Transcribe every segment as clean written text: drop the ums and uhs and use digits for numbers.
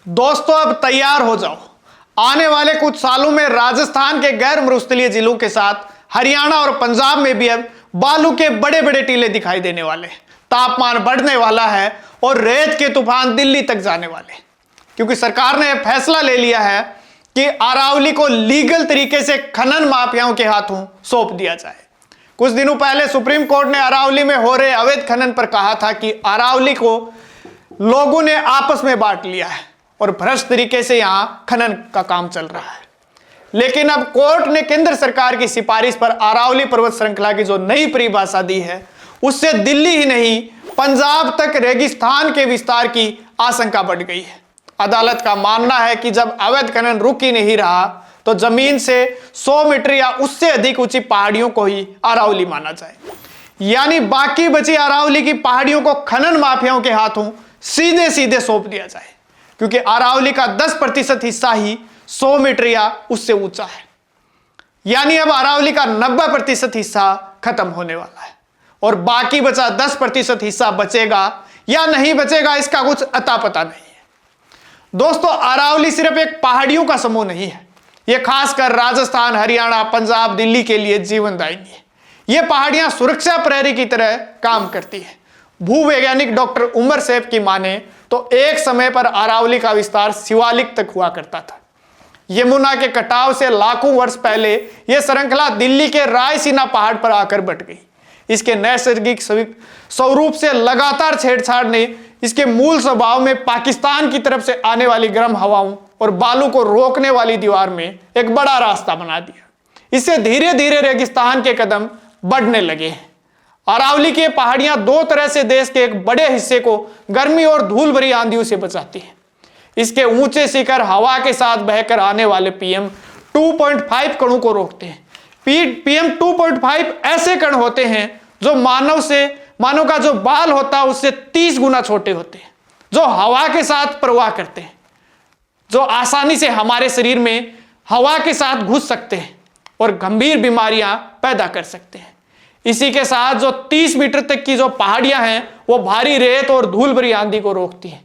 दोस्तों अब तैयार हो जाओ। आने वाले कुछ सालों में राजस्थान के गैर मरुस्थलीय जिलों के साथ हरियाणा और पंजाब में भी अब बालू के बड़े बड़े टीले दिखाई देने वाले। तापमान बढ़ने वाला है और रेत के तूफान दिल्ली तक जाने वाले, क्योंकि सरकार ने फैसला ले लिया है कि अरावली को लीगल तरीके से खनन माफियाओं के हाथों सौंप दिया जाए। कुछ दिनों पहले सुप्रीम कोर्ट ने अरावली में हो रहे अवैध खनन पर कहा था कि अरावली को लोगों ने आपस में बांट लिया है और भ्रष्ट तरीके से यहां खनन का काम चल रहा है। लेकिन अब कोर्ट ने केंद्र सरकार की सिफारिश पर अरावली पर्वत श्रृंखला की जो नई परिभाषा दी है, उससे दिल्ली ही नहीं पंजाब तक रेगिस्तान के विस्तार की आशंका बढ़ गई है। अदालत का मानना है कि जब अवैध खनन रुक ही नहीं रहा तो जमीन से 100 मीटर या उससे अधिक ऊंची पहाड़ियों को ही अरावली माना जाए, यानी बाकी बची अरावली की पहाड़ियों को खनन माफियाओं के हाथों सीधे सीधे सौंप दिया जाए, क्योंकि अरावली का 10% हिस्सा ही 100 मीटर या उससे ऊंचा है। यानी अब अरावली का 90% हिस्सा खत्म होने वाला है और बाकी बचा 10% हिस्सा बचेगा या नहीं बचेगा, इसका कुछ अता पता नहीं है। दोस्तों, अरावली सिर्फ एक पहाड़ियों का समूह नहीं है, यह खासकर राजस्थान, हरियाणा, पंजाब, दिल्ली के लिए जीवनदायिनी है। यह पहाड़ियां सुरक्षा प्रहरी की तरह काम करती है। भूवैज्ञानिक डॉक्टर उमर सैफ की माने तो एक समय पर अरावली का विस्तार शिवालिक तक हुआ करता था। यमुना के कटाव से लाखों वर्ष पहले यह श्रृंखला दिल्ली के रायसीना पहाड़ पर आकर बट गई। इसके नैसर्गिक स्वरूप से लगातार छेड़छाड़ ने इसके मूल स्वभाव में पाकिस्तान की तरफ से आने वाली गर्म हवाओं और बालू को रोकने वाली दीवार में एक बड़ा रास्ता बना दिया। इससे धीरे धीरे रेगिस्तान के कदम बढ़ने लगे हैं। अरावली की पहाड़ियां दो तरह से देश के एक बड़े हिस्से को गर्मी और धूल भरी आंधियों से बचाती हैं। इसके ऊंचे शिखर हवा के साथ बहकर आने वाले PM 2.5 कणों को रोकते हैं। PM 2.5 ऐसे कण होते हैं जो मानव का जो बाल होता है उससे 30 गुना छोटे होते हैं, जो हवा के साथ प्रवाह करते हैं, जो आसानी से हमारे शरीर में हवा के साथ घुस सकते हैं और गंभीर बीमारियां पैदा कर सकते हैं। इसी के साथ जो 30 मीटर तक की जो पहाड़ियां हैं वो भारी रेत और धूल भरी आंधी को रोकती हैं।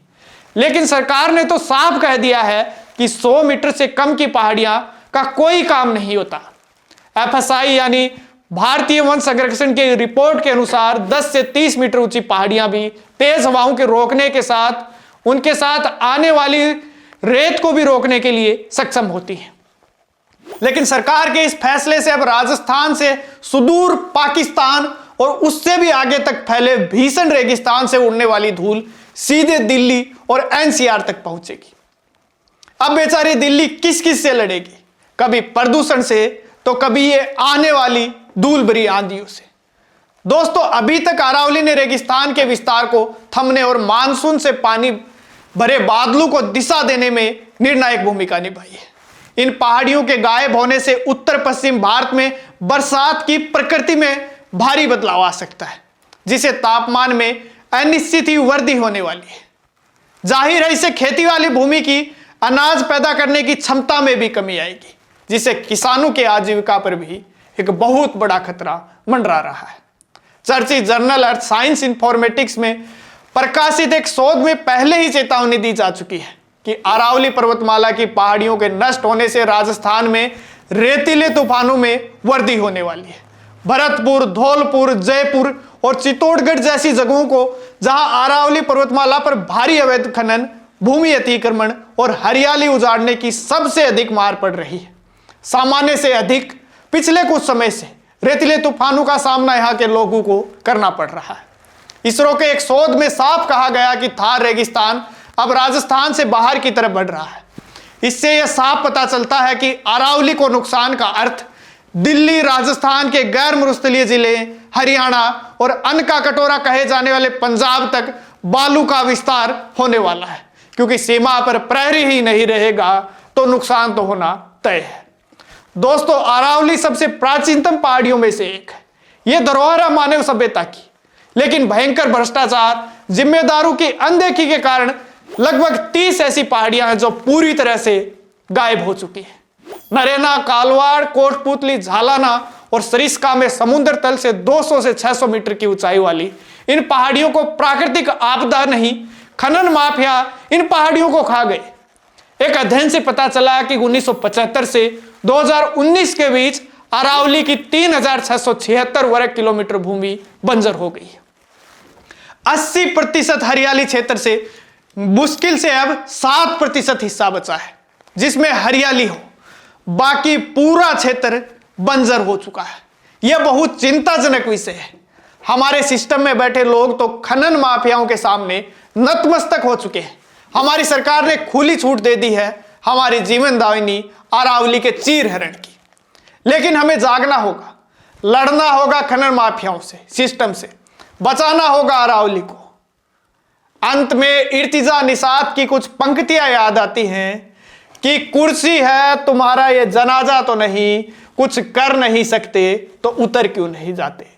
लेकिन सरकार ने तो साफ कह दिया है कि 100 मीटर से कम की पहाड़ियां का कोई काम नहीं होता। FSI यानी भारतीय वन संरक्षण की रिपोर्ट के अनुसार 10 से 30 मीटर ऊंची पहाड़ियां भी तेज हवाओं के रोकने के साथ उनके साथ आने वाली रेत को भी रोकने के लिए सक्षम होती है। लेकिन सरकार के इस फैसले से अब राजस्थान से सुदूर पाकिस्तान और उससे भी आगे तक फैले भीषण रेगिस्तान से उड़ने वाली धूल सीधे दिल्ली और NCR तक पहुंचेगी। अब बेचारी दिल्ली किस किस से लड़ेगी, कभी प्रदूषण से तो कभी ये आने वाली धूल भरी आंधियों से। दोस्तों, अभी तक अरावली ने रेगिस्तान के विस्तार को थमने और मानसून से पानी भरे बादलों को दिशा देने में निर्णायक भूमिका निभाई है। इन पहाड़ियों के गायब होने से उत्तर पश्चिम भारत में बरसात की प्रकृति में भारी बदलाव आ सकता है, जिसे तापमान में अनिश्चित ही वृद्धि होने वाली है। जाहिर है इससे खेती वाली भूमि की अनाज पैदा करने की क्षमता में भी कमी आएगी, जिससे किसानों के आजीविका पर भी एक बहुत बड़ा खतरा मंडरा रहा है। चर्चित जर्नल अर्थ साइंस इंफॉर्मेटिक्स में प्रकाशित एक शोध में पहले ही चेतावनी दी जा चुकी है कि अरावली पर्वतमाला की पहाड़ियों के नष्ट होने से राजस्थान में रेतीले तूफानों में वृद्धि होने वाली है। भरतपुर, धौलपुर, जयपुर और चित्तौड़गढ़ जैसी जगहों को जहां अरावली पर्वतमाला पर भारी अवैध खनन, भूमि अतिक्रमण और हरियाली उजाड़ने की सबसे अधिक मार पड़ रही है। सामान्य से अधिक पिछले कुछ समय से रेतीले तूफानों का सामना यहां के लोगों को करना पड़ रहा है। इसरो के एक शोध में साफ कहा गया कि थार रेगिस्तान अब राजस्थान से बाहर की तरफ बढ़ रहा है। इससे यह साफ पता चलता है कि अरावली को नुकसान का अर्थ दिल्ली, राजस्थान के गैर मरुस्थलीय जिले, हरियाणा और अन्न का कटोरा कहे जाने वाले पंजाब तक बालू का विस्तार होने वाला है, क्योंकि सीमा पर प्रहरी ही नहीं रहेगा तो नुकसान तो होना तय है। दोस्तों, अरावली सबसे प्राचीनतम पहाड़ियों में से एक है। यह धरोहर है मानव सभ्यता की, लेकिन भयंकर भ्रष्टाचार, जिम्मेदारों की अनदेखी के कारण लगभग 30 ऐसी पहाड़ियां हैं जो पूरी तरह से गायब हो चुकी हैं। नरेना, कालवाड़, कोटपुतली, झालाना और सरिस्का में समुद्र तल से 200 से 600 मीटर की ऊंचाई वाली इन पहाड़ियों को प्राकृतिक आपदा नहीं, खनन माफिया इन पहाड़ियों को खा गए एक अध्ययन से पता चला कि 1975 से 2019 के बीच अरावली की 3676 वर्ग किलोमीटर भूमि बंजर हो गई है। 80% हरियाली क्षेत्र से मुश्किल से अब 7% हिस्सा बचा है जिसमें हरियाली हो, बाकी पूरा क्षेत्र बंजर हो चुका है। यह बहुत चिंताजनक विषय है। हमारे सिस्टम में बैठे लोग तो खनन माफियाओं के सामने नतमस्तक हो चुके हैं। हमारी सरकार ने खुली छूट दे दी है हमारी जीवन दायिनी अरावली के चीर हरण की। लेकिन हमें जागना होगा, लड़ना होगा खनन माफियाओं से, सिस्टम से, बचाना होगा अरावली को। अंत में इर्तिजा निषाद की कुछ पंक्तियां याद आती हैं कि कुर्सी है तुम्हारा ये जनाजा तो नहीं, कुछ कर नहीं सकते तो उतर क्यों नहीं जाते।